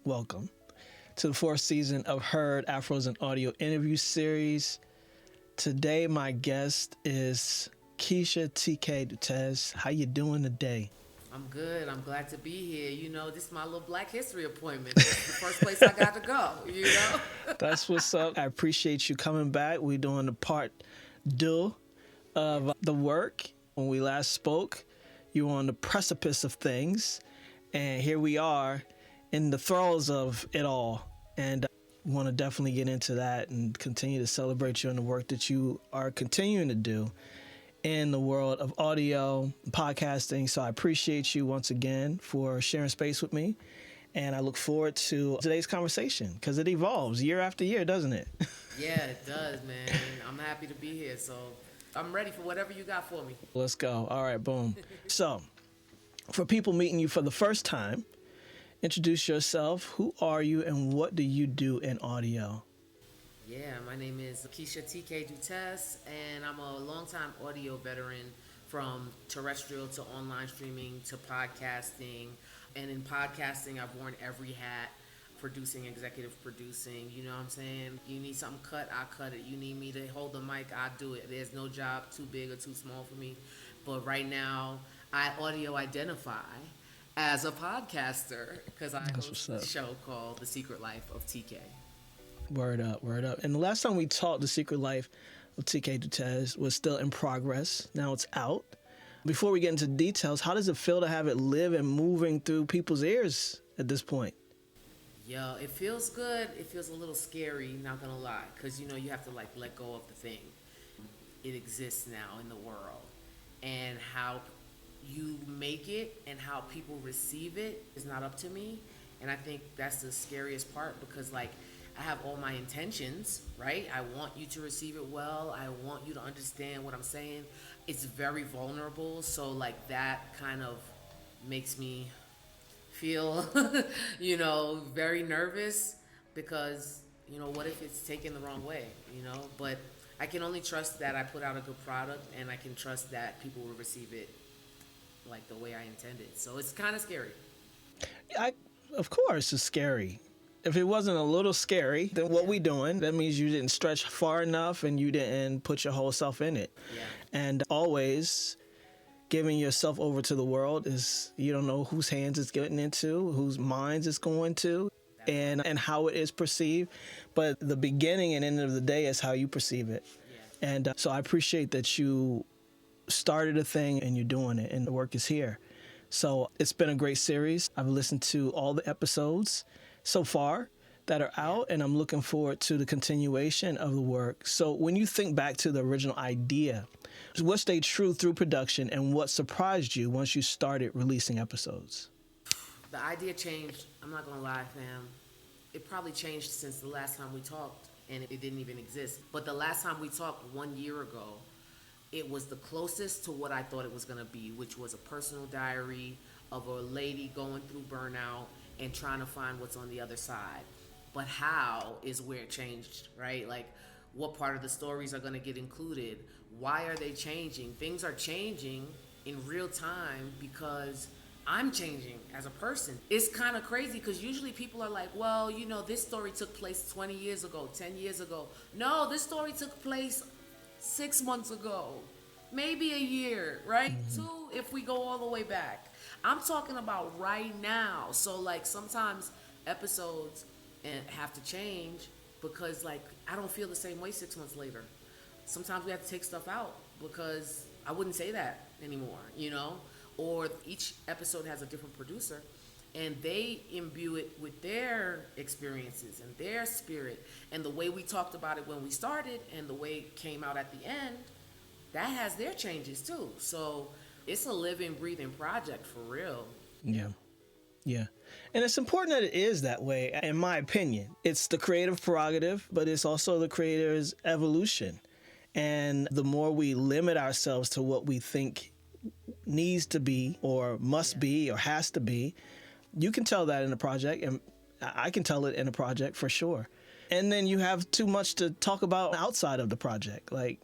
welcome to the fourth season of Heard Afros Audio Interview Series. Today, my guest is Keisha TK Dutes. How you doing today? I'm good. I'm glad to be here. You know, this is my little Black History appointment. This is the first place I got to go, you know? That's what's up. I appreciate you coming back. We're doing the part two of the work. When we last spoke, you were on the precipice of things, and here we are in the throes of it all. And I want to definitely get into that and continue to celebrate you and the work that you are continuing to do in the world of audio, podcasting. So I appreciate you once again for sharing space with me. And I look forward to today's conversation because it evolves year after year, doesn't it? Yeah, it does, man. I'm happy to be here. So I'm ready for whatever you got for me. Let's go. All right, boom. So for people meeting you for the first time, introduce yourself. Who are you and what do you do in audio? Yeah, my name is Keisha TK Dutes, and I'm a longtime audio veteran from terrestrial to online streaming to podcasting. And in podcasting, I've worn every hat: producing, executive producing. You know what I'm saying? You need something cut, I cut it. You need me to hold the mic, I do it. There's no job too big or too small for me. But right now, I audio identify as a podcaster because I host a show called The Secret Life of TK. Word up, word up. And the last time we talked, The Secret Life of TK Dutes was still in progress. Now it's out. Before we get into details, how does it feel to have it live and moving through people's ears at this point? Yo, it feels good. It feels a little scary, not gonna lie, because you know you have to like let go of the thing. It exists now in the world, and how you make it and how people receive it is not up to me. And I think that's the scariest part because like I have all my intentions, right? I want you to receive it well. I want you to understand what I'm saying. It's very vulnerable, so like that kind of makes me feel, very nervous because, what if it's taken the wrong way, But I can only trust that I put out a good product and I can trust that people will receive it like the way I intended. So it's kind of scary. Of course, it's scary. If it wasn't a little scary, then what we doing, that means you didn't stretch far enough and you didn't put your whole self in it. Yeah. And always giving yourself over to the world is, you don't know whose hands it's getting into, whose minds it's going to, and how it is perceived. But the beginning and end of the day is how you perceive it. Yeah. And so I appreciate that you started a thing and you're doing it and the work is here. So it's been a great series. I've listened to all the episodes so far that are out, and I'm looking forward to the continuation of the work. So when you think back to the original idea, what stayed true through production and what surprised you once you started releasing episodes? The idea changed. I'm not going to lie, fam. It probably changed since the last time we talked, and it didn't even exist. But the last time we talked 1 year ago, it was the closest to what I thought it was going to be, which was a personal diary of a lady going through burnout and trying to find what's on the other side. But how is where it changed, right? Like, what part of the stories are going to get included? Why are they changing? Things are changing in real time because I'm changing as a person. It's kind of crazy because usually people are like, well, this story took place 20 years ago, 10 years ago. No, this story took place 6 months ago, maybe a year, right? Mm-hmm. 2, if we go all the way back. I'm talking about right now. So like sometimes episodes have to change because like I don't feel the same way 6 months later. Sometimes we have to take stuff out because I wouldn't say that anymore, Or each episode has a different producer and they imbue it with their experiences and their spirit. And the way we talked about it when we started and the way it came out at the end, that has their changes too. So it's a living, breathing project for real. Yeah. Yeah. And it's important that it is that way, in my opinion. It's the creative prerogative, but it's also the creator's evolution. And the more we limit ourselves to what we think needs to be or must be or has to be, you can tell that in a project, and I can tell it in a project for sure. And then you have too much to talk about outside of the project. Like,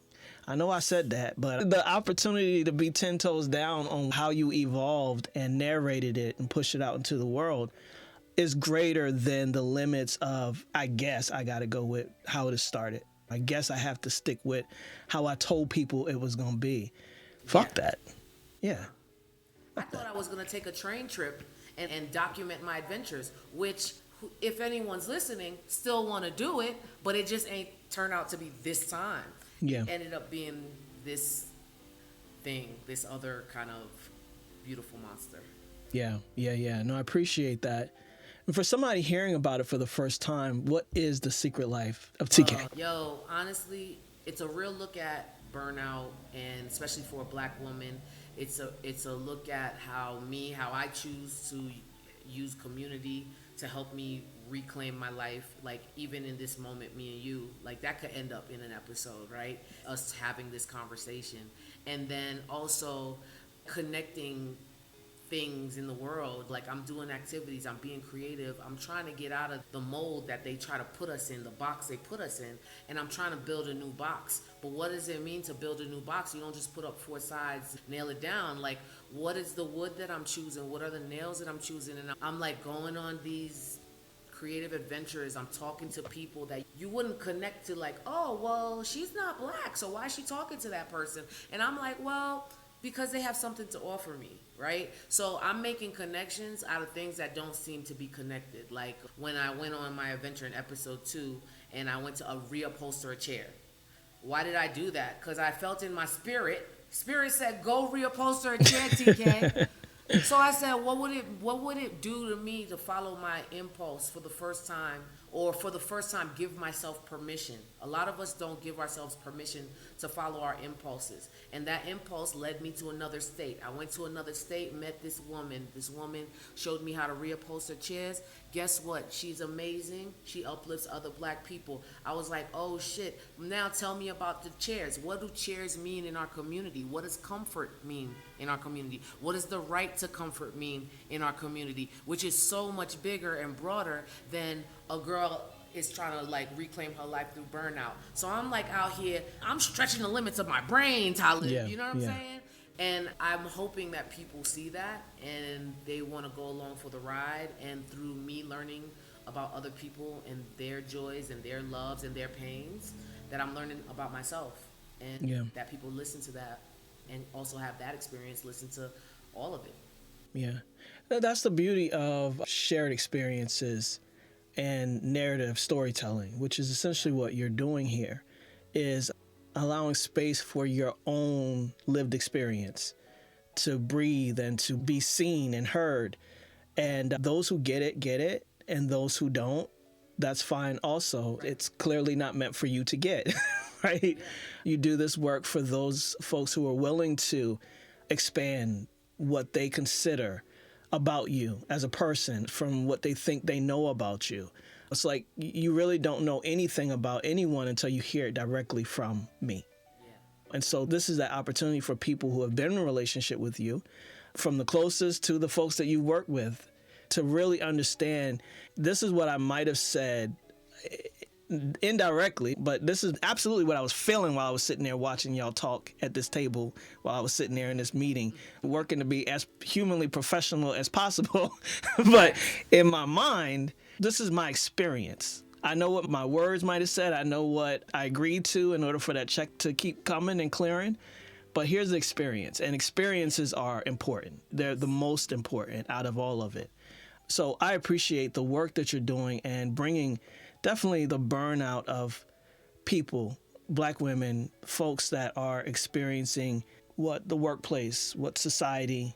I know I said that, but the opportunity to be 10 toes down on how you evolved and narrated it and pushed it out into the world, is greater than the limits of, I guess I got to go with how it started. I guess I have to stick with how I told people it was going to be. Yeah. Fuck that. Yeah. I thought I was going to take a train trip and document my adventures, which, if anyone's listening, still want to do it, but it just ain't turned out to be this time. Yeah. It ended up being this thing, this other kind of beautiful monster. Yeah. No, I appreciate that. And for somebody hearing about it for the first time, what is The Secret Life of TK? Honestly, it's a real look at burnout, and especially for a black woman, it's a look at how I choose to use community to help me reclaim my life. Like, even in this moment, me and you, like, that could end up in an episode, right? Us having this conversation. And then also connecting things in the world. Like, I'm doing activities, I'm being creative, I'm trying to get out of the mold that they try to put us in, the box they put us in, and I'm trying to build a new box. But what does it mean to build a new box? You don't just put up 4 sides, nail it down. Like, what is the wood that I'm choosing? What are the nails that I'm choosing? And I'm like going on these creative adventures. I'm talking to people that you wouldn't connect to, like, oh, well, she's not black, so why is she talking to that person? And I'm like, well, because they have something to offer me, right? So I'm making connections out of things that don't seem to be connected. Like when I went on my adventure in episode 2 and I went to reupholster a chair. Why did I do that? Because I felt in my spirit said, go reupholster a chair, TK. So I said, what would it do to me to follow my impulse for the first time, or for the first time give myself permission? A lot of us don't give ourselves permission to follow our impulses. And that impulse led me to another state. I went to another state, met this woman. This woman showed me how to reupholster chairs. Guess what? She's amazing. She uplifts other black people. I was like, oh shit. Now tell me about the chairs. What do chairs mean in our community? What does comfort mean in our community? What does the right to comfort mean in our community? Which is so much bigger and broader than a girl is trying to like reclaim her life through burnout. So I'm like out here, I'm stretching the limits of my brain, Talib. Yeah, you know what I'm saying? And I'm hoping that people see that and they want to go along for the ride. And through me learning about other people and their joys and their loves and their pains, that I'm learning about myself. And that people listen to that and also have that experience, listen to all of it. Yeah. That's the beauty of shared experiences and narrative storytelling, which is essentially what you're doing here, is allowing space for your own lived experience to breathe and to be seen and heard. And those who get it, and those who don't, that's fine also. It's clearly not meant for you to get, right? You do this work for those folks who are willing to expand what they consider about you as a person from what they think they know about you. It's like you really don't know anything about anyone until you hear it directly from me. And so this is that opportunity for people who have been in a relationship with you, from the closest to the folks that you work with, to really understand this is what I might have said indirectly, but this is absolutely what I was feeling while I was sitting there watching y'all talk at this table, while I was sitting there in this meeting, working to be as humanly professional as possible. But in my mind, this is my experience. I know what my words might have said. I know what I agreed to in order for that check to keep coming and clearing. But here's the experience. And experiences are important. They're the most important out of all of it. So I appreciate the work that you're doing and bringing definitely the burnout of people, black women, folks that are experiencing what the workplace, what society,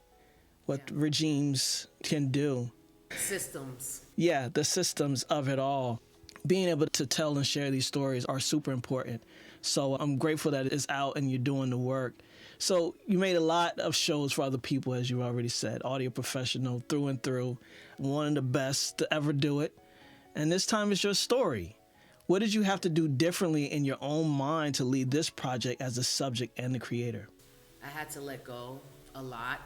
what regimes can do. Systems. Yeah, the systems of it all. Being able to tell and share these stories are super important. So I'm grateful that it's out and you're doing the work. So you made a lot of shows for other people, as you already said, audio professional through and through, one of the best to ever do it. And this time it's your story. What did you have to do differently in your own mind to lead this project as the subject and the creator? I had to let go a lot,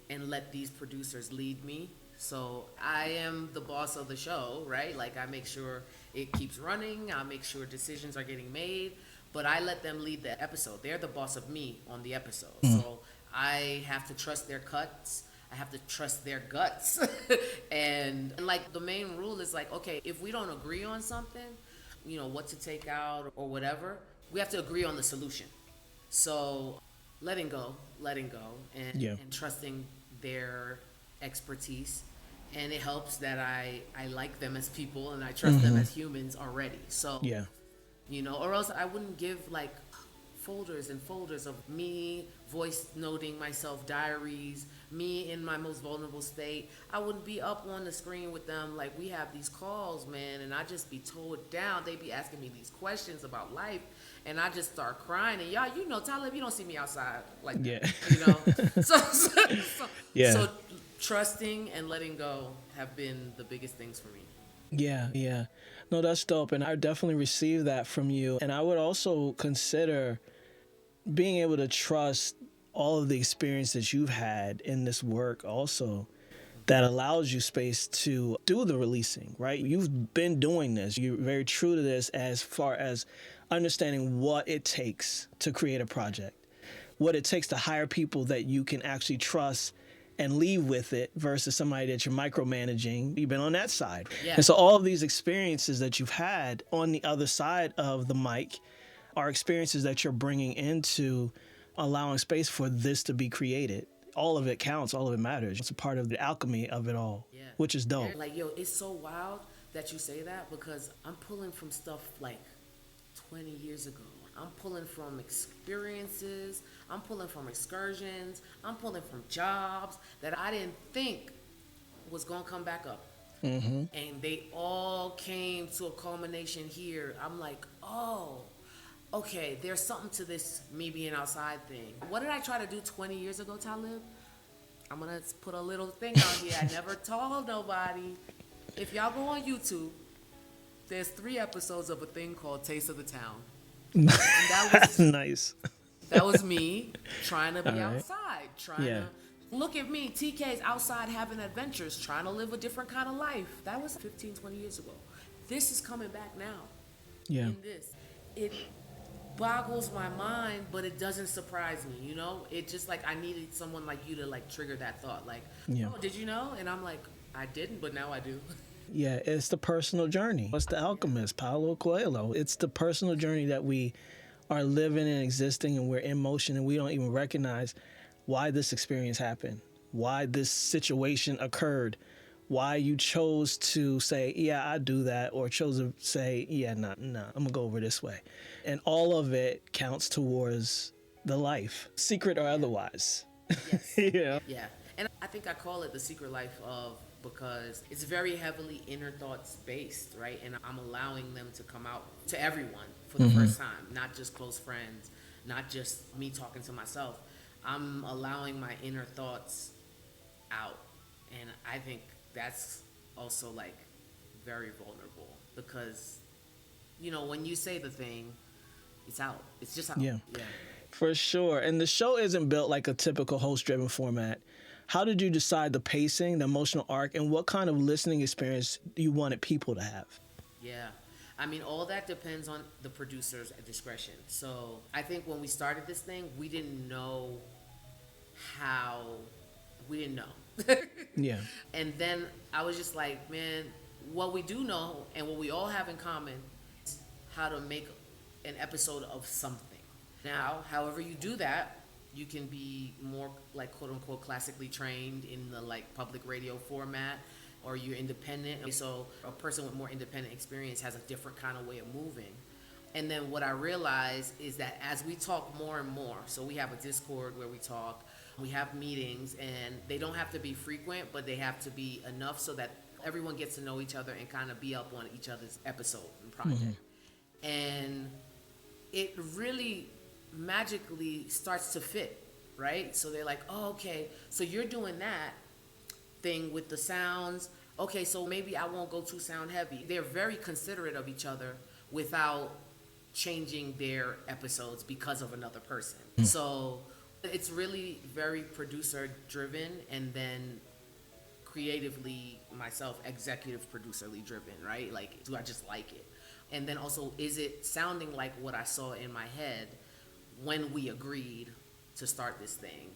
and let these producers lead me. So I am the boss of the show, right? Like, I make sure it keeps running. I make sure decisions are getting made, but I let them lead the episode. They're the boss of me on the episode. So I have to trust their cuts. I have to trust their guts. And like the main rule is like, okay, if we don't agree on something, what to take out or whatever, we have to agree on the solution. So letting go, Yeah. and trusting their expertise. And it helps that I like them as people and I trust them as humans already. So, Yeah. or else I wouldn't give like folders and folders of me voice noting myself, diaries, me in my most vulnerable state. I wouldn't be up on the screen with them like we have these calls, man, and I just be towed down. They be asking me these questions about life, and I just start crying. And y'all, Talib, you don't see me outside like Yeah. that, so, Yeah. so trusting and letting go have been the biggest things for me. Yeah, yeah. No, that's dope. And I definitely received that from you. And I would also consider being able to trust all of the experiences you've had in this work also that allows you space to do the releasing, right? You've been doing this. You're very true to this as far as understanding what it takes to create a project, what it takes to hire people that you can actually trust and leave with it versus somebody that you're micromanaging. You've been on that side. Yeah. And so all of these experiences that you've had on the other side of the mic are experiences that you're bringing into allowing space for this to be created. All of it counts. All of it matters. It's a part of the alchemy of it all, Yeah. which is dope. Like, it's so wild that you say that because I'm pulling from stuff like 20 years ago. I'm pulling from experiences. I'm pulling from excursions. I'm pulling from jobs that I didn't think was going to come back up. And they all came to a culmination here. I'm like, oh, okay, there's something to this me being outside thing. What did I try to do 20 years ago, Talib? I'm going to put a little thing out here. I never told nobody. If y'all go on YouTube, there's 3 episodes of a thing called Taste of the Town. And that was Nice. That was me trying to be All right. outside, trying Yeah. to look at me. TK's outside having adventures, trying to live a different kind of life. That was 15, 20 years ago. This is coming back now. Yeah. In this, it boggles my mind, but it doesn't surprise me. It just like I needed someone like you to like trigger that thought. Like, Yeah. oh, did you know? And I'm like, I didn't, but now I do. Yeah, it's the personal journey. It's the alchemist, Paulo Coelho. It's the personal journey that we are living and existing, and we're in motion, and we don't even recognize why this experience happened, why this situation occurred, why you chose to say, yeah, I do that, or chose to say, yeah, nah, I'm gonna go over this way. And all of it counts towards the life, secret or otherwise. Yes. Yeah. Yeah. And I think I call it the secret life of because it's very heavily inner thoughts based, right? And I'm allowing them to come out to everyone for the first time, not just close friends, not just me talking to myself. I'm allowing my inner thoughts out. And I think that's also like very vulnerable because, when you say the thing, it's out. It's just out. Yeah. For sure. And the show isn't built like a typical host-driven format. How did you decide the pacing, the emotional arc, and what kind of listening experience you wanted people to have? Yeah. I mean, all that depends on the producer's discretion. So I think when we started this thing, we didn't know. Yeah. And then I was just like, man, what we do know and what we all have in common is how to make an episode of something. Now, however you do that, you can be more like quote unquote classically trained in the like public radio format, or you're independent. So a person with more independent experience has a different kind of way of moving. And then what I realized is that as we talk more and more, so we have a Discord where we talk, we have meetings, and they don't have to be frequent, but they have to be enough so that everyone gets to know each other and kind of be up on each other's episode and project. And it really magically starts to fit, right? So they're like, oh, okay, so you're doing that thing with the sounds. Okay, so maybe I won't go too sound heavy. They're very considerate of each other without changing their episodes because of another person. So it's really very producer driven, and then creatively myself executive producerly driven, right? Like, do I just like it? And then also, is it sounding like what I saw in my head when we agreed to start this thing?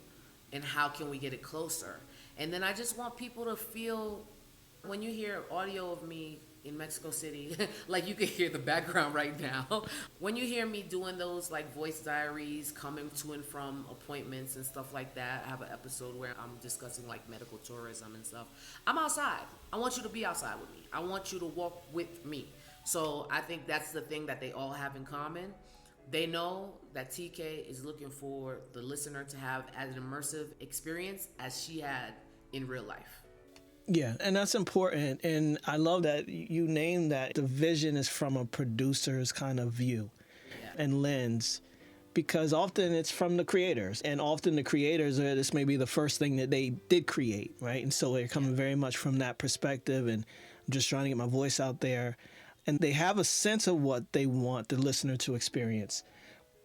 And how can we get it closer? And then I just want people to feel, when you hear audio of me in Mexico City, like you can hear the background right now. When you hear me doing those like voice diaries, coming to and from appointments and stuff like that, I have an episode where I'm discussing like medical tourism and stuff. I'm outside. I want you to be outside with me. I want you to walk with me. So I think that's the thing that they all have in common. They know that TK is looking for the listener to have as an immersive experience as she had in real life. Yeah, and that's important. And I love that you named that the vision is from a producer's kind of view and lens, because often it's from the creators, and often the creators are, this may be the first thing that they did create, right? And so they're coming very much from that perspective, and I'm just trying to get my voice out there. And they have a sense of what they want the listener to experience,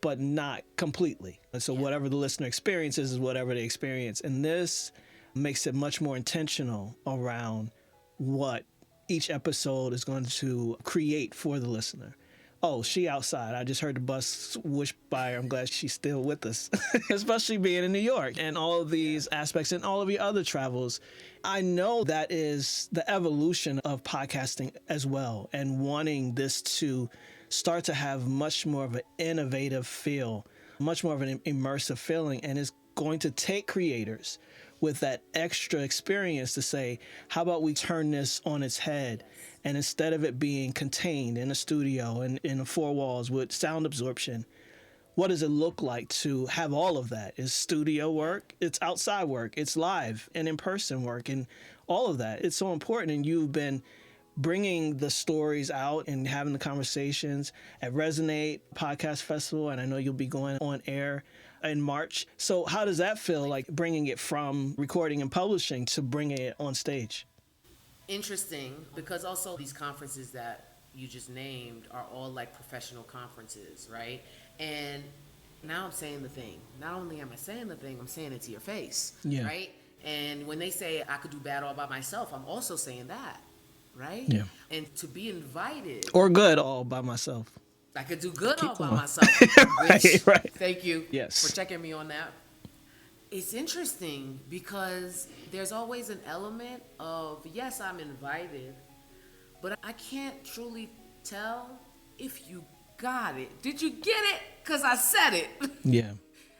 but not completely. And so whatever the listener experiences is whatever they experience. And this makes it much more intentional around what each episode is going to create for the listener. Oh, she outside. I just heard the bus whoosh by her. I'm glad she's still with us, especially being in New York and all of these aspects and all of your other travels. I know that is the evolution of podcasting as well, and wanting this to start to have much more of an innovative feel, much more of an immersive feeling, and it's going to take creators with that extra experience to say, how about we turn this on its head? And instead of it being contained in a studio and in the four walls with sound absorption, what does it look like to have all of that? It's studio work, it's outside work, it's live and in-person work, and all of that. It's so important, and you've been bringing the stories out and having the conversations at Resonate Podcast Festival, and I know you'll be going on air in March. So how does that feel, like bringing it from recording and publishing to bringing it on stage? Interesting, because also these conferences that you just named are all like professional conferences, right? And now I'm saying the thing. Not only am I saying the thing, I'm saying it to your face, right? And when they say I could do bad all by myself, I'm also saying that, right? Yeah. And to be invited. Or good all by myself. I could do good all by myself. Right. Thank you for checking me on that. It's interesting because there's always an element of, yes, I'm invited, but I can't truly tell if you got it. Did you get it? Because I said it. Yeah.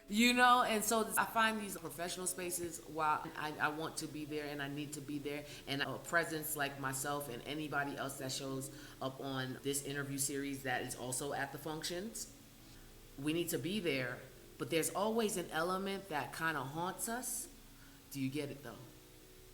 You know, and so I find these professional spaces, while I want to be there and I need to be there, and a presence like myself and anybody else that shows up on this interview series that is also at the functions, we need to be there. But there's always an element that kind of haunts us. Do you get it, though?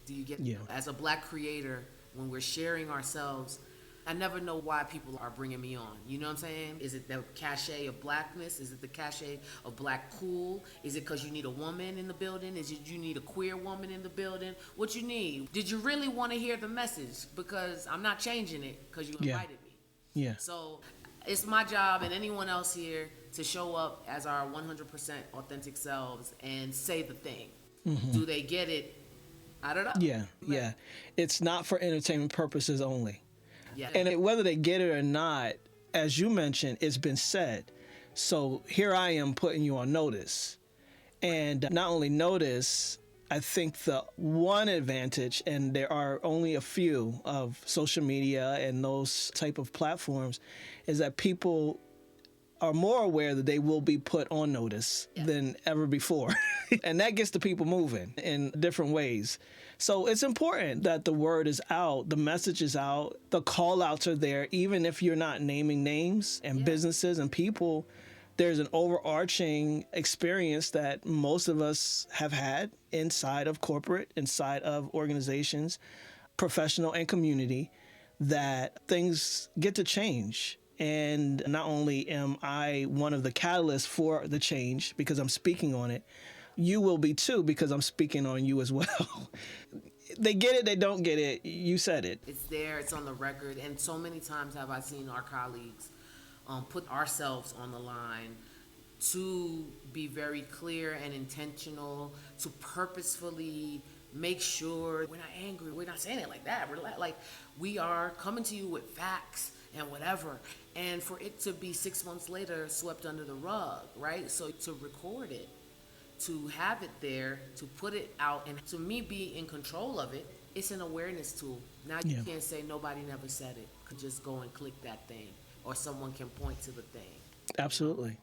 Do you get it? As a Black creator, when we're sharing ourselves, I never know why people are bringing me on. You know what I'm saying? Is it the cachet of Blackness? Is it the cachet of Black cool? Is it because you need a woman in the building? Is it you need a queer woman in the building? What you need? Did you really want to hear the message? Because I'm not changing it because you invited me. Yeah. So it's my job and anyone else here to show up as our 100% authentic selves and say the thing. Mm-hmm. Do they get it? I don't know. Yeah. It's not for entertainment purposes only. Yeah. And whether they get it or not, as you mentioned, it's been said. So here I am putting you on notice. And not only notice, I think the one advantage, and there are only a few of social media and those type of platforms, is that people are more aware that they will be put on notice than ever before. And that gets the people moving in different ways. So it's important that the word is out, the message is out, the call outs are there, even if you're not naming names and businesses and people. There's an overarching experience that most of us have had inside of corporate, inside of organizations, professional and community, that things get to change. And not only am I one of the catalysts for the change because I'm speaking on it, you will be too because I'm speaking on you as well. They get it, they don't get it. You said it. It's there, it's on the record. And so many times have I seen our colleagues put ourselves on the line to be very clear and intentional, to purposefully make sure we're not angry. We're not saying it like that. We're like we are coming to you with facts and whatever. And for it to be 6 months later swept under the rug, right? So to record it to have it there, to put it out, and to me be in control of it, it's an awareness tool. Now you can't say nobody never said it. Could just go and click that thing, or someone can point to the thing. Absolutely.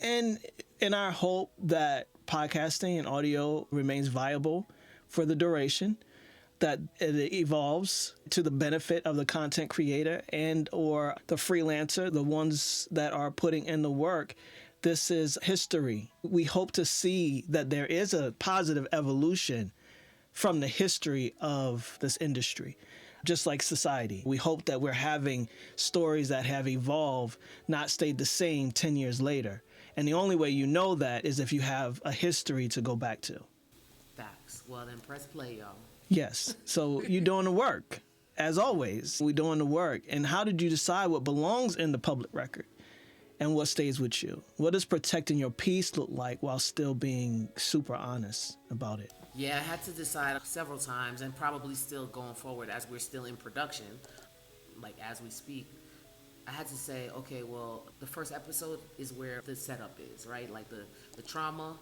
And in our hope that podcasting and audio remains viable for the duration, that it evolves to the benefit of the content creator and or the freelancer, the ones that are putting in the work. This is history. We hope to see that there is a positive evolution from the history of this industry, just like society. We hope that we're having stories that have evolved, not stayed the same 10 years later. And the only way you know that is if you have a history to go back to. Facts. Well, then press play, y'all. Yes. So you're doing the work. As always, we're doing the work. And how did you decide what belongs in the public record and what stays with you? What does protecting your peace look like while still being super honest about it? Yeah, I had to decide several times, and probably still going forward as we're still in production, like as we speak. I had to say, okay, well, the first episode is where the setup is, right? Like the trauma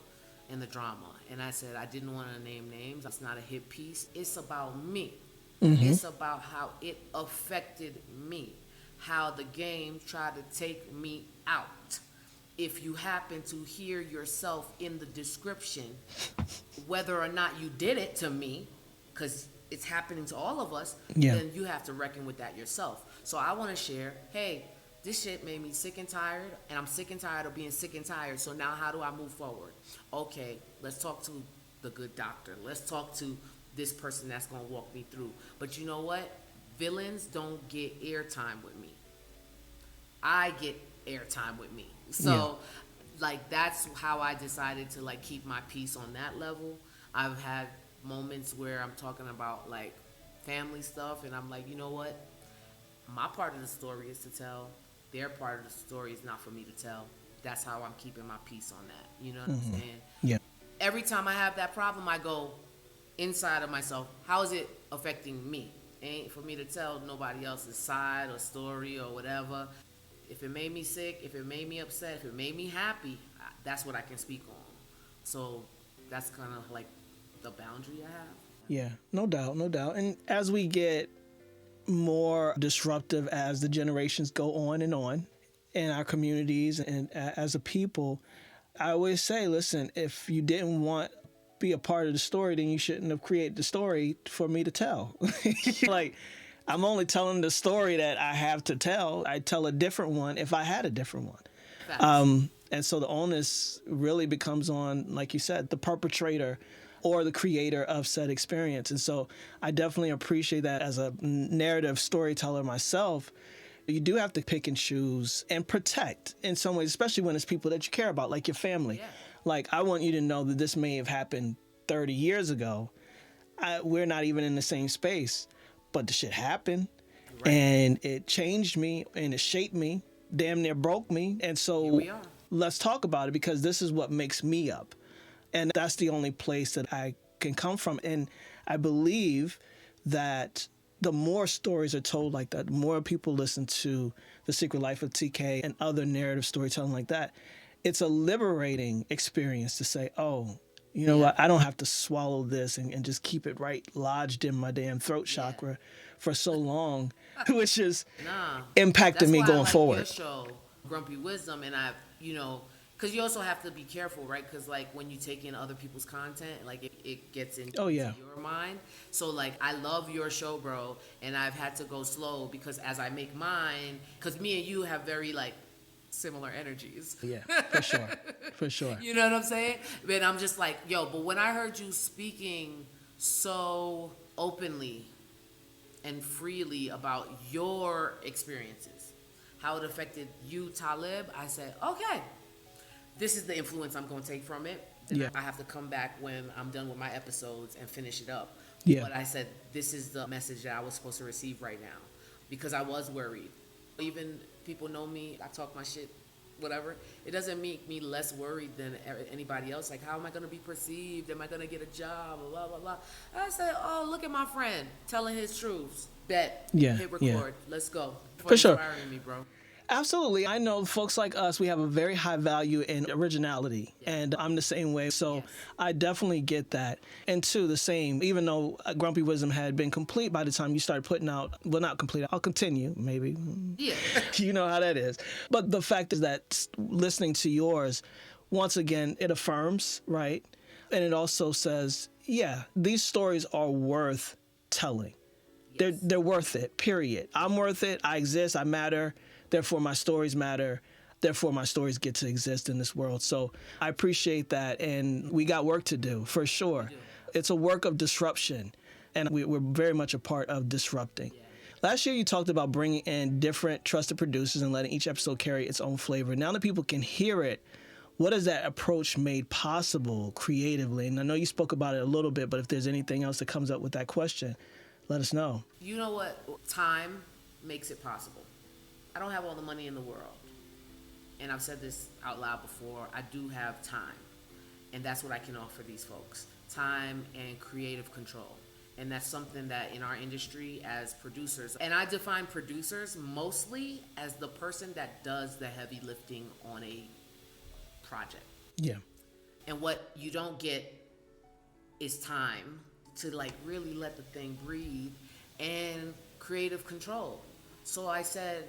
and the drama. And I said I didn't want to name names. It's not a hit piece. It's about me. Mm-hmm. It's about how it affected me, how the game tried to take me out. If you happen to hear yourself in the description, whether or not you did it to me, because it's happening to all of us, then you have to reckon with that yourself. So I want to share, hey, this shit made me sick and tired, and I'm sick and tired of being sick and tired. So now how do I move forward? Okay, let's talk to the good doctor. Let's talk to this person that's going to walk me through. But you know what? Villains don't get airtime with me. I get airtime with me. So, like, that's how I decided to, like, keep my peace on that level. I've had moments where I'm talking about, like, family stuff, and I'm like, you know what? My part of the story is to tell. Their part of the story is not for me to tell. That's how I'm keeping my peace on that. You know what I'm saying? Yeah. Every time I have that problem, I go inside of myself. How is it affecting me? It ain't for me to tell nobody else's side or story or whatever. If it made me sick, if it made me upset, if it made me happy, that's what I can speak on. So that's kind of like the boundary I have. Yeah, no doubt, no doubt. And as we get more disruptive as the generations go on in our communities and as a people, I always say, listen, if you didn't want to be a part of the story, then you shouldn't have created the story for me to tell. Like, I'm only telling the story that I have to tell. I'd tell a different one if I had a different one. And so the onus really becomes on, like you said, the perpetrator or the creator of said experience. And so I definitely appreciate that. As a narrative storyteller myself, you do have to pick and choose and protect in some ways, especially when it's people that you care about, like your family. Yeah. Like, I want you to know that this may have happened 30 years ago. We're not even in the same space, but the shit happened. Right. And it changed me and it shaped me, damn near broke me. And so let's talk about it, because this is what makes me up. And that's the only place that I can come from. And I believe that the more stories are told like that, the more people listen to The Secret Life of TK and other narrative storytelling like that, it's a liberating experience to say, oh, you know what, I don't have to swallow this and just keep it right lodged in my damn throat chakra for so long, which is impacting me going forward. Your show, Grumpy Wisdom, and I've, you know, because you also have to be careful, right? Because, like, when you take in other people's content, like, it gets into your mind. So, like, I love your show, bro, and I've had to go slow because as I make mine, because me and you have very, like, similar energies. Yeah, for sure. For sure. You know what I'm saying? But I'm just like, yo, but when I heard you speaking so openly and freely about your experiences, how it affected you, Talib, I said, okay, this is the influence I'm going to take from it. Then I have to come back when I'm done with my episodes and finish it up. Yeah. But I said, this is the message that I was supposed to receive right now, because I was worried. Even people know me, I talk my shit, whatever. It doesn't make me less worried than anybody else. Like, how am I going to be perceived? Am I going to get a job? Blah, blah, blah. I said, oh, look at my friend telling his truths. Bet. Yeah. Hit record. Let's go. For sure. Inspiring me, bro. Absolutely. I know folks like us, we have a very high value in originality, and I'm the same way. So Yes. I definitely get that. And two, the same, even though Grumpy Wisdom had been complete by the time you started putting out, well, not complete, I'll continue, maybe. Yeah. You know how that is. But the fact is that listening to yours, once again, it affirms, right? And it also says, yeah, these stories are worth telling. They're worth it, period. I'm worth it. I exist. I matter. Therefore, my stories matter. Therefore, my stories get to exist in this world. So I appreciate that. And we got work to do, for sure. It's a work of disruption. And we're very much a part of disrupting. Yeah. Last year, you talked about bringing in different trusted producers and letting each episode carry its own flavor. Now that people can hear it, what has that approach made possible creatively? And I know you spoke about it a little bit, but if there's anything else that comes up with that question, let us know. You know what? Time makes it possible. I don't have all the money in the world. And I've said this out loud before. I do have time. And that's what I can offer these folks. Time and creative control. And that's something that in our industry as producers, and I define producers mostly as the person that does the heavy lifting on a project. Yeah. And what you don't get is time to like really let the thing breathe and creative control. So I said,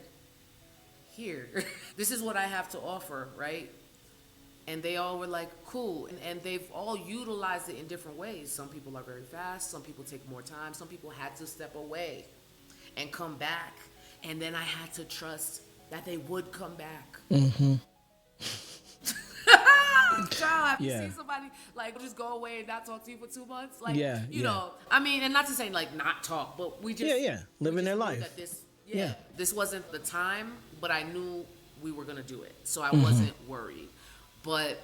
here, this is what I have to offer, right? And they all were like, cool. And they've all utilized it in different ways. Some people are very fast. Some people take more time. Some people had to step away and come back. And then I had to trust that they would come back. Mm-hmm. Child, have you Yeah. seen somebody like just go away and not talk to you for 2 months? Like, Yeah, you yeah. know, I mean, and not to say like not talk, but we just living their knew life. that this, Yeah. this wasn't the time, but I knew we were gonna do it, so I Mm-hmm. wasn't worried. But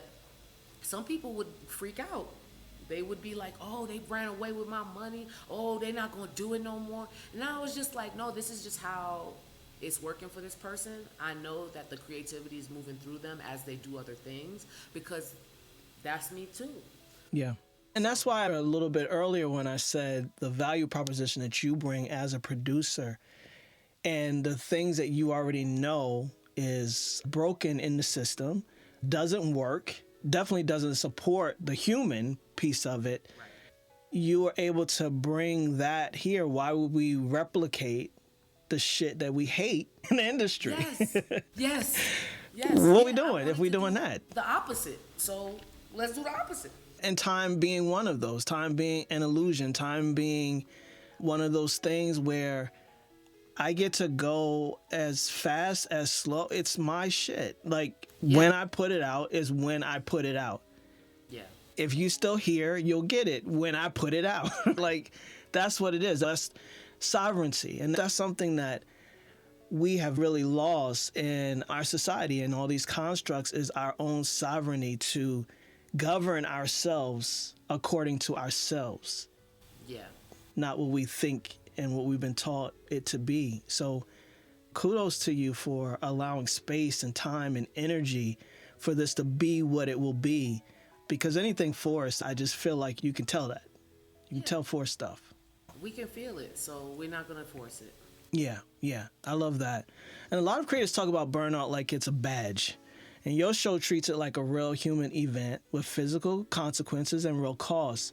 some people would freak out. They would be like, "Oh, they ran away with my money. Oh, they're not gonna do it no more." And I was just like, "No, this is just how it's working for this person. I know that the creativity is moving through them as they do other things because that's me too." Yeah. And that's why a little bit earlier when I said the value proposition that you bring as a producer and the things that you already know is broken in the system, doesn't work, definitely doesn't support the human piece of it. Right. You are able to bring that here. Why would we replicate the shit that we hate in the industry? Yes. Yes. Yes. What are we I doing wanted if we to doing do that? The opposite. So let's do the opposite. And time being one of those, time being an illusion, time being one of those things where I get to go as fast as slow. It's my shit. Like when I put it out is when I put it out. Yeah. If you still here, you'll get it when I put it out. Like that's what it is. That's sovereignty. And that's something that we have really lost in our society and all these constructs is our own sovereignty to govern ourselves according to ourselves, Yeah. not what we think and what we've been taught it to be. So kudos to you for allowing space and time and energy for this to be what it will be. Because anything forced, I just feel like you can tell that. You can tell forced stuff. We can feel it, so we're not gonna force it. Yeah. I love that. And a lot of creators talk about burnout like it's a badge. And your show treats it like a real human event with physical consequences and real costs.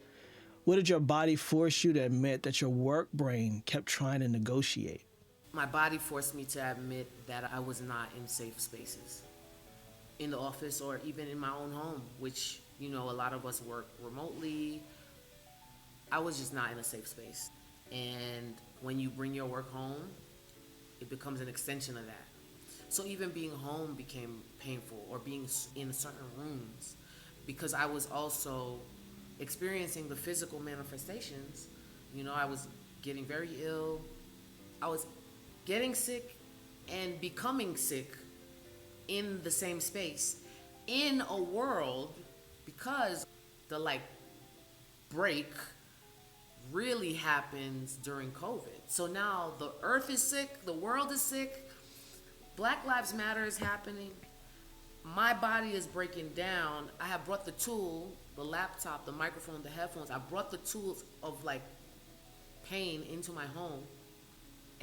What did your body force you to admit that your work brain kept trying to negotiate? My body forced me to admit that I was not in safe spaces. In the office or even in my own home, which, you know, a lot of us work remotely. I was just not in a safe space. And when you bring your work home, it becomes an extension of that. So even being home became painful, or being in certain rooms, because I was also experiencing the physical manifestations. You know, I was getting very ill. I was getting sick and becoming sick in the same space, in a world, because the break really happens during COVID. So now the earth is sick, the world is sick, Black Lives Matter is happening. My body is breaking down. I have brought the tool, the laptop, the microphone, the headphones. I brought the tools of pain into my home,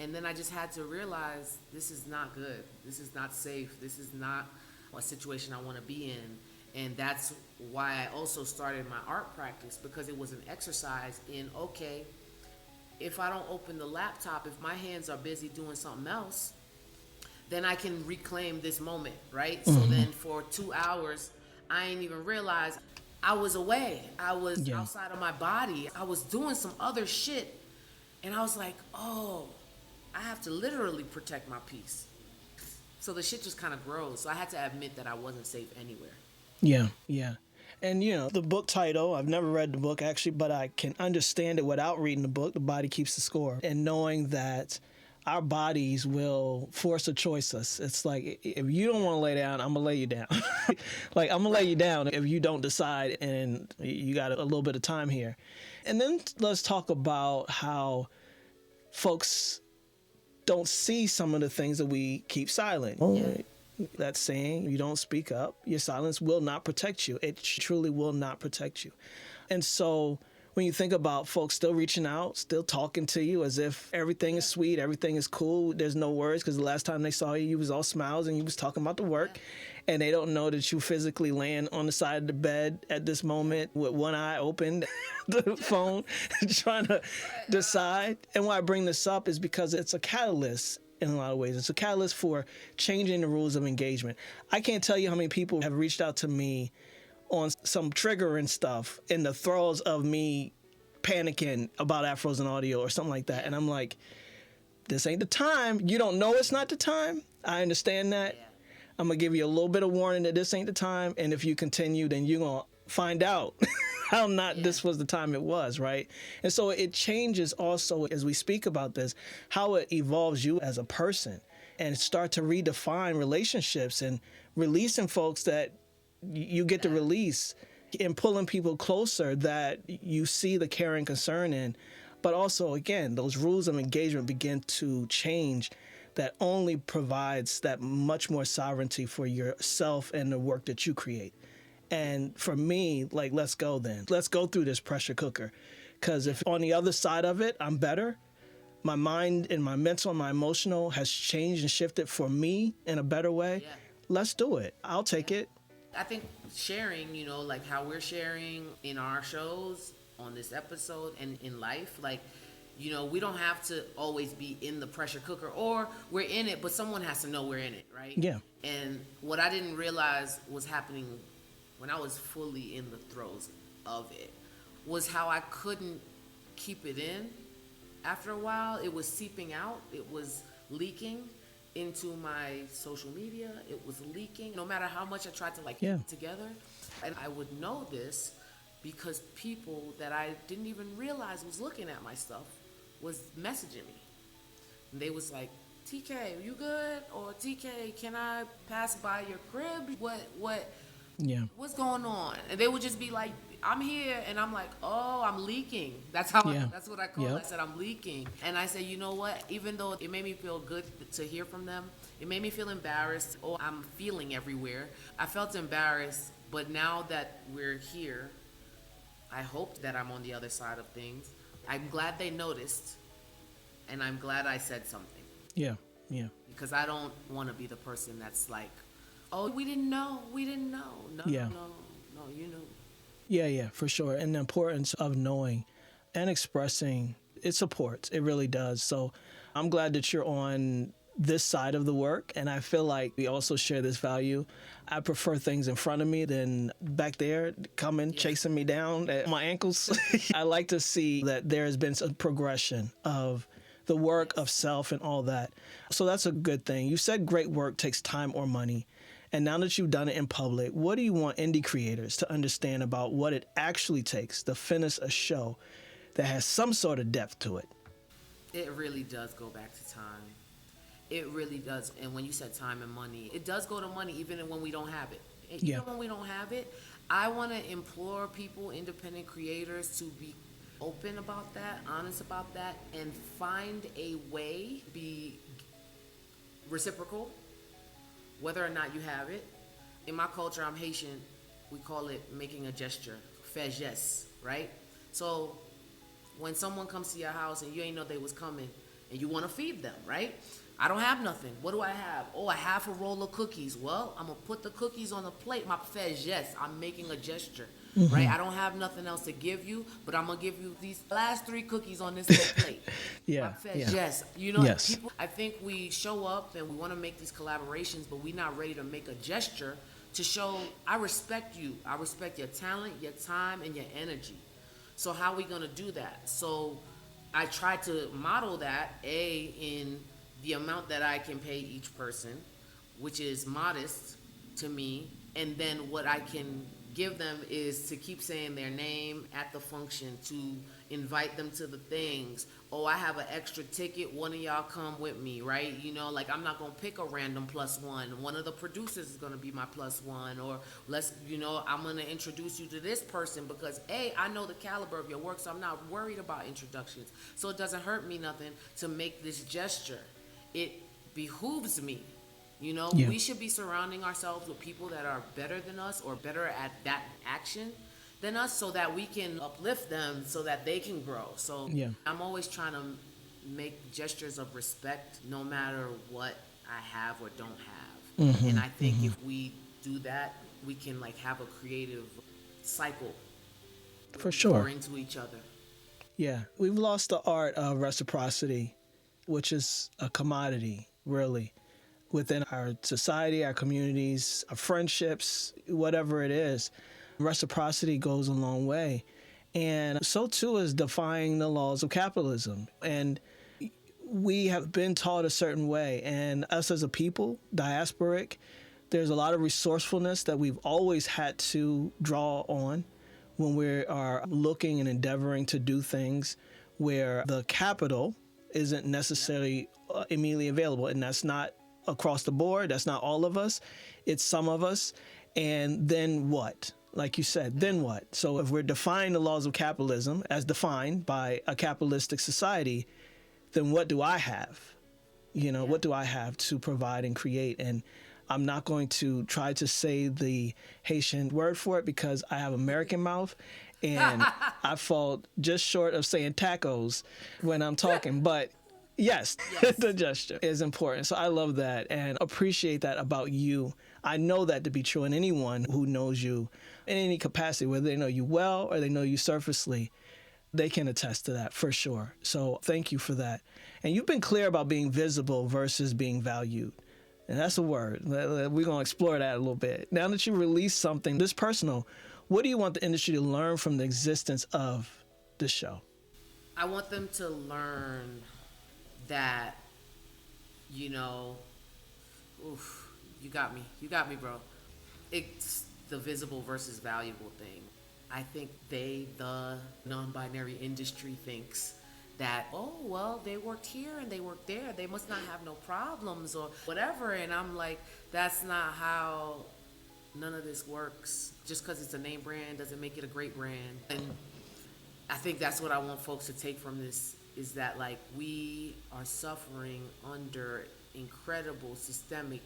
And then I just had to realize this is not good. This is not safe. This is not a situation I want to be in. And that's why I also started my art practice, because it was an exercise in, okay, if I don't open the laptop, if my hands are busy doing something else, then I can reclaim this moment, right? So then for 2 hours, I ain't even realize I was away. I was outside of my body. I was doing some other shit. And I was like, oh, I have to literally protect my peace. So the shit just kind of grows. So I had to admit that I wasn't safe anywhere. Yeah, yeah. And the book title, I've never read the book actually, but I can understand it without reading the book. The Body Keeps the Score. And knowing that our bodies will force a choice us. It's like, if you don't want to lay down, I'm going to lay you down. Like, I'm going to lay you down if you don't decide, and you got a little bit of time here. And then let's talk about how folks don't see some of the things that we keep silent. Yeah. That saying, you don't speak up, your silence will not protect you. It truly will not protect you. And so when you think about folks still reaching out, still talking to you as if everything is sweet, everything is cool, there's no worries, because the last time they saw you, you was all smiles and you was talking about the work, and they don't know that you physically laying on the side of the bed at this moment with one eye open, the phone, trying to decide. And why I bring this up is because it's a catalyst. In a lot of ways, it's a catalyst for changing the rules of engagement. I can't tell you how many people have reached out to me on some triggering stuff in the throes of me panicking about Afros and audio or something like that. And I'm like, this ain't the time. You don't know it's not the time. I understand that. Yeah. I'm going to give you a little bit of warning that this ain't the time. And if you continue, then you're going to find out how this was the time it was, right? And so it changes also as we speak about this, how it evolves you as a person, and start to redefine relationships and releasing folks that you get to release, and pulling people closer that you see the care and concern in. But also, again, those rules of engagement begin to change, that only provides that much more sovereignty for yourself and the work that you create. And for me, like, let's go then. Let's go through this pressure cooker. Because if on the other side of it, I'm better, my mind and my mental and my emotional has changed and shifted for me in a better way, let's do it. I'll take it. I think sharing, like how we're sharing in our shows on this episode and in life, like, we don't have to always be in the pressure cooker, or we're in it, but someone has to know we're in it, right? Yeah. And what I didn't realize was happening when I was fully in the throes of it was how I couldn't keep it in. After a while, it was seeping out. It was leaking into my social media. It was leaking. No matter how much I tried to keep it together. And I would know this because people that I didn't even realize was looking at my stuff was messaging me. And they was like, TK, you good? Or TK, can I pass by your crib? What's going on? And they would just be like, I'm here. And I'm like, oh, I'm leaking. That's what I call it. I said, I'm leaking. And I said, you know what? Even though it made me feel good to hear from them, it made me feel embarrassed. Oh, I'm feeling everywhere. I felt embarrassed. But now that we're here, I hope that I'm on the other side of things. I'm glad they noticed. And I'm glad I said something. Yeah, yeah. Because I don't want to be the person that's like, oh, we didn't know. No, you knew. Yeah, for sure. And the importance of knowing and expressing, it supports. It really does. So I'm glad that you're on this side of the work, and I feel like we also share this value. I prefer things in front of me than back there coming, chasing me down at my ankles. I like to see that there has been some progression of the work of self and all that. So that's a good thing. You said great work takes time or money. And now that you've done it in public, what do you want indie creators to understand about what it actually takes to finish a show that has some sort of depth to it? It really does go back to time. It really does. And when you said time and money, it does go to money even when we don't have it. Even when we don't have it, I want to implore people, independent creators, to be open about that, honest about that, and find a way, be reciprocal, whether or not you have it. In my culture, I'm Haitian, we call it making a gesture, faire geste, right? So when someone comes to your house and you ain't know they was coming, and you want to feed them, right? I don't have nothing. What do I have? Oh, I have a roll of cookies. Well, I'm going to put the cookies on the plate. My fez, yes, I'm making a gesture, right? I don't have nothing else to give you, but I'm going to give you these last 3 cookies on this little plate. Yeah. My fez, Yeah. yes. You know, Yes. people, I think we show up and we want to make these collaborations, but we're not ready to make a gesture to show, I respect you. I respect your talent, your time, and your energy. So how are we going to do that? So I try to model that, in the amount that I can pay each person, which is modest to me, and then what I can give them is to keep saying their name at the function, to invite them to the things. Oh, I have an extra ticket, one of y'all come with me, right? You know, like I'm not gonna pick a random +1. One of the producers is gonna be my +1, or I'm gonna introduce you to this person because I know the caliber of your work, so I'm not worried about introductions. So it doesn't hurt me nothing to make this gesture. It behooves me. Yeah. We should be surrounding ourselves with people that are better than us or better at that action than us, so that we can uplift them so that they can grow. So Yeah. I'm always trying to make gestures of respect no matter what I have or don't have. And I think if we do that, we can like have a creative cycle. For sure. Pour into each other. Yeah. We've lost the art of reciprocity, which is a commodity, really, within our society, our communities, our friendships, whatever it is. Reciprocity goes a long way. And so too is defying the laws of capitalism. And we have been taught a certain way. And us as a people, diasporic, there's a lot of resourcefulness that we've always had to draw on when we are looking and endeavoring to do things where the capital isn't necessarily immediately available. And that's not across the board. That's not all of us. It's some of us. And then what? Like you said, then what? So if we're defying the laws of capitalism as defined by a capitalistic society, then what do I have? What do I have to provide and create? And I'm not going to try to say the Haitian word for it because I have American mouth and I fall just short of saying tacos when I'm talking. But yes, the gesture is important. So I love that and appreciate that about you. I know that to be true, and anyone who knows you in any capacity, whether they know you well or they know you surfacely, they can attest to that for sure. So thank you for that. And you've been clear about being visible versus being valued. And that's a word. We're going to explore that a little bit. Now that you release something this personal, what do you want the industry to learn from the existence of this show? I want them to learn that, you got me. You got me, bro. It's the visible versus valuable thing. I think the non-binary industry thinks that, oh, well, they worked here and they worked there. They must not have no problems or whatever. And I'm like, that's not how none of this works. Just because it's a name brand doesn't make it a great brand. And I think that's what I want folks to take from this is that, like, we are suffering under incredible systemic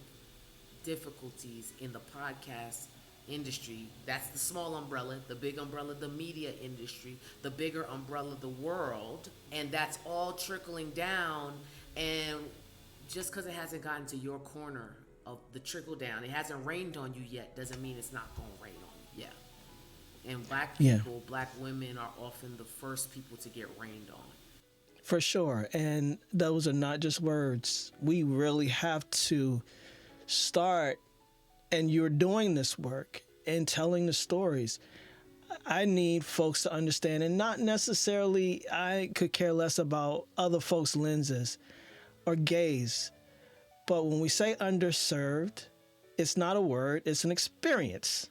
difficulties in the podcast industry. That's the small umbrella. The big umbrella, the media industry. The bigger umbrella, the world. And that's all trickling down. And just because it hasn't gotten to your corner of the trickle down, it hasn't rained on you yet, doesn't mean it's not going to rain on you. Yeah. And black people, black women are often the first people to get rained on. For sure. And those are not just words. We really have to start, and you're doing this work and telling the stories. I need folks to understand, and not necessarily I could care less about other folks' lenses or gaze. But when we say underserved, it's not a word, it's an experience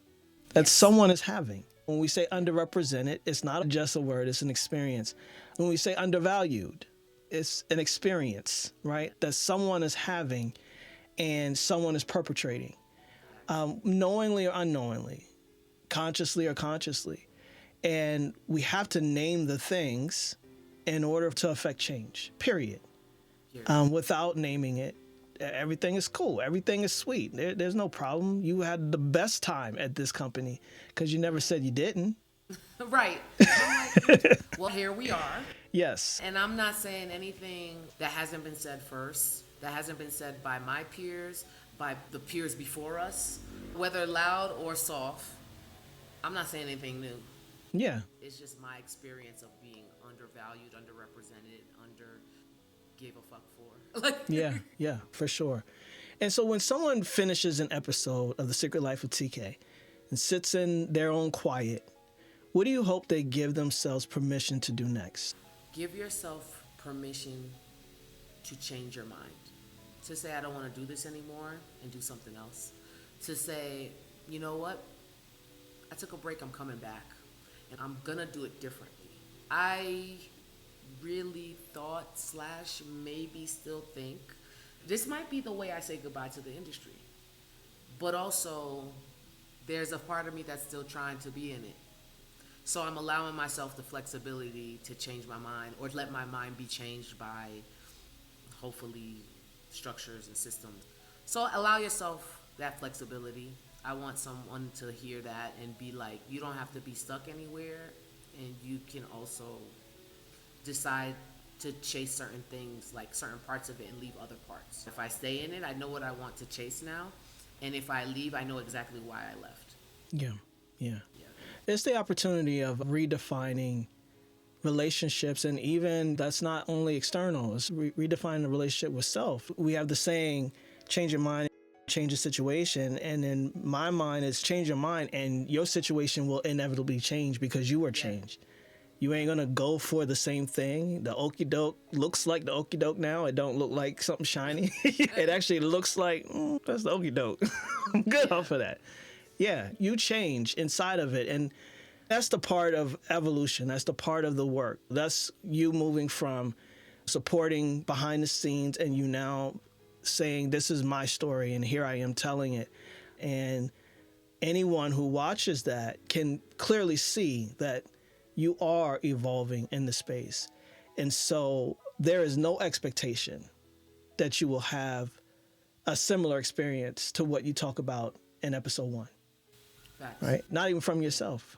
that someone is having. When we say underrepresented, it's not just a word, it's an experience. When we say undervalued, it's an experience, right? That someone is having and someone is perpetrating, knowingly or unknowingly, consciously or consciously. And we have to name the things in order to affect change, period. Without naming it, everything is cool. Everything is sweet. There's no problem. You had the best time at this company because you never said you didn't. Right. I'm like, well, here we are. Yes. And I'm not saying anything that hasn't been said first, that hasn't been said by my peers, by the peers before us, whether loud or soft. I'm not saying anything new. Yeah. It's just my experience of being undervalued, underrepresented, under gave a fuck for. Like, Yeah. Yeah, for sure. And so when someone finishes an episode of The Secret Life of TK and sits in their own quiet, what do you hope they give themselves permission to do next? give yourself permission to change your mind. To say, I don't want to do this anymore and do something else. To say, you know what? I took a break, I'm coming back. And I'm going to do it differently. I really thought / maybe still think this might be the way I say goodbye to the industry. But also, there's a part of me that's still trying to be in it. So I'm allowing myself the flexibility to change my mind or let my mind be changed by, hopefully, structures and systems. So allow yourself that flexibility. I want someone to hear that and be like, you don't have to be stuck anywhere, and you can also decide to chase certain things, like certain parts of it, and leave other parts. If I stay in it, I know what I want to chase now, and if I leave, I know exactly why I left. Yeah. Yeah. It's the opportunity of redefining relationships, and even that's not only external, it's redefining the relationship with self. We have the saying, change your mind, change the situation. And in my mind, it's change your mind and your situation will inevitably change because you are changed. You ain't gonna go for the same thing. The okie doke looks like the okie doke now. It don't look like something shiny. It actually looks like, that's the okie doke. I'm good off of that. Yeah, you change inside of it. And that's the part of evolution. That's the part of the work. That's you moving from supporting behind the scenes and you now saying, this is my story and here I am telling it. And anyone who watches that can clearly see that you are evolving in the space. And so there is no expectation that you will have a similar experience to what you talk about in episode 1. Facts. Right? Not even from yourself.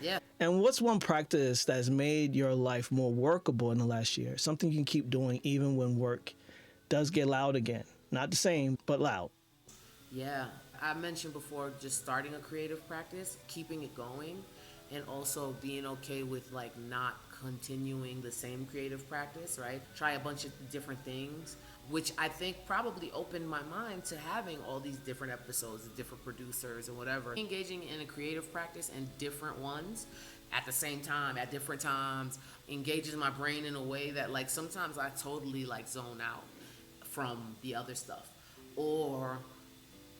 Yeah. And what's one practice that has made your life more workable in the last year? Something you can keep doing even when work does get loud again. Not the same, but loud. Yeah. I mentioned before just starting a creative practice, keeping it going, and also being okay with like not continuing the same creative practice, right? Try a bunch of different things, which I think probably opened my mind to having all these different episodes, different producers and whatever. Engaging in a creative practice and different ones at the same time, at different times, engages my brain in a way that like sometimes I totally like zone out from the other stuff. Or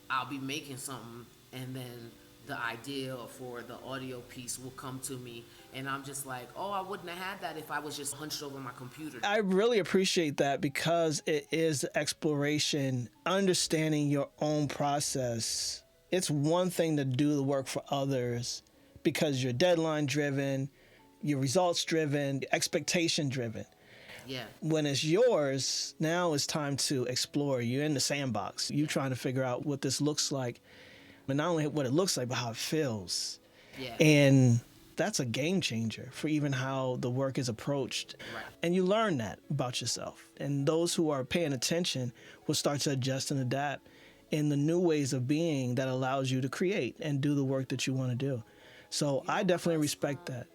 I'll be making something and then the idea for the audio piece will come to me and I'm just like, oh, I wouldn't have had that if I was just hunched over my computer. I really appreciate that because it is exploration, understanding your own process. It's one thing to do the work for others because you're deadline driven, you're results driven, expectation driven. Yeah. When it's yours, now it's time to explore. You're in the sandbox. You're trying to figure out what this looks like. But not only what it looks like, but how it feels. Yeah. And that's a game changer for even how the work is approached. Right. And you learn that about yourself. And those who are paying attention will start to adjust and adapt in the new ways of being that allows you to create and do the work that you want to do. So I definitely respect that.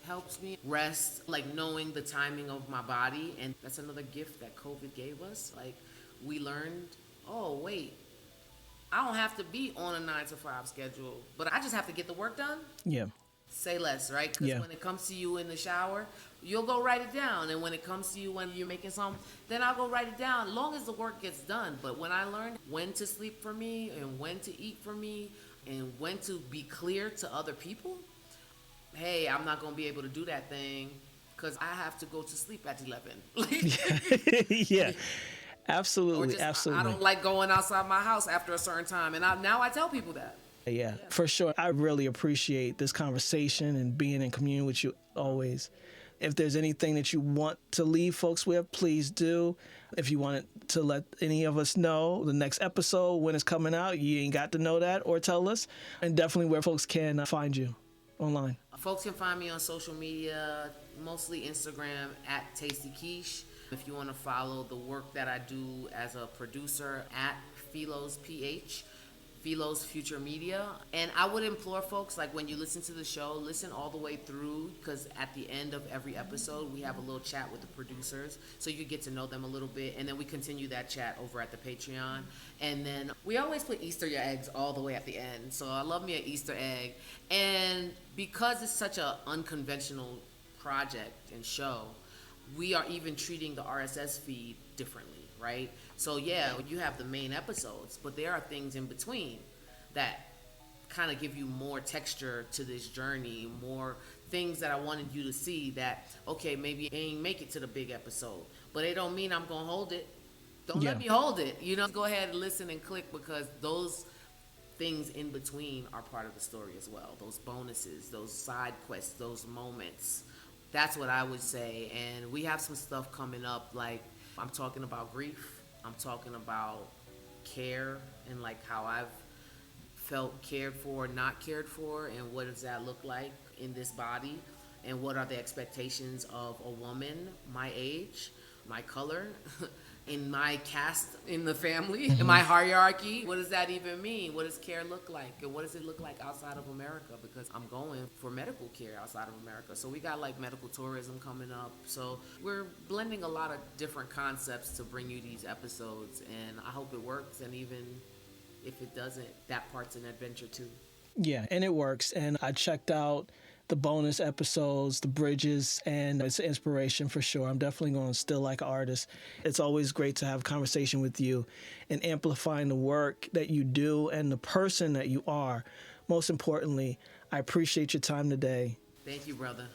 Helps me rest, like knowing the timing of my body. And that's another gift that COVID gave us. Like we learned, oh, wait, I don't have to be on a 9 to 5 schedule, but I just have to get the work done. Yeah. Say less, right? Because when it comes to you in the shower, you'll go write it down. And when it comes to you when you're making something, then I'll go write it down as long as the work gets done. But when I learned when to sleep for me and when to eat for me and when to be clear to other people, hey, I'm not going to be able to do that thing because I have to go to sleep at 11. Yeah. Absolutely, Or just, absolutely. I don't like going outside my house after a certain time. And now I tell people that. Yeah, for sure. I really appreciate this conversation and being in communion with you always. If there's anything that you want to leave folks with, please do. If you wanted to let any of us know the next episode, when it's coming out, you ain't got to know that or tell us. And definitely where folks can find you. online? Folks can find me on social media, mostly Instagram at Tasty Quiche. If you want to follow the work that I do as a producer at Philos PH, Philos Future Media. And I would implore folks, like when you listen to the show, listen all the way through, because at the end of every episode, we have a little chat with the producers, so you get to know them a little bit, and then we continue that chat over at the Patreon. And then we always put Easter eggs all the way at the end, so I love me an Easter egg. And because it's such an unconventional project and show, we are even treating the RSS feed differently, right? So yeah, you have the main episodes, but there are things in between that kind of give you more texture to this journey, more things that I wanted you to see that, okay, maybe it ain't make it to the big episode, but it don't mean I'm gonna hold it. Don't Yeah. let me hold it. Go ahead and listen and click, because those things in between are part of the story as well. Those bonuses, those side quests, those moments. That's what I would say. And we have some stuff coming up, like I'm talking about grief. I'm talking about care, and like how I've felt cared for, not cared for, and what does that look like in this body, and what are the expectations of a woman my age, my color, in my caste in the family, in my hierarchy. What does that even mean? What does care look like? And what does it look like outside of America? Because I'm going for medical care outside of America. So we got like medical tourism coming up. So we're blending a lot of different concepts to bring you these episodes. And I hope it works. And even if it doesn't, that part's an adventure too. Yeah, and it works. And I checked out the bonus episodes, the bridges, and it's an inspiration for sure. I'm definitely going to still like an artist. It's always great to have a conversation with you and amplifying the work that you do and the person that you are. Most importantly, I appreciate your time today. Thank you, brother.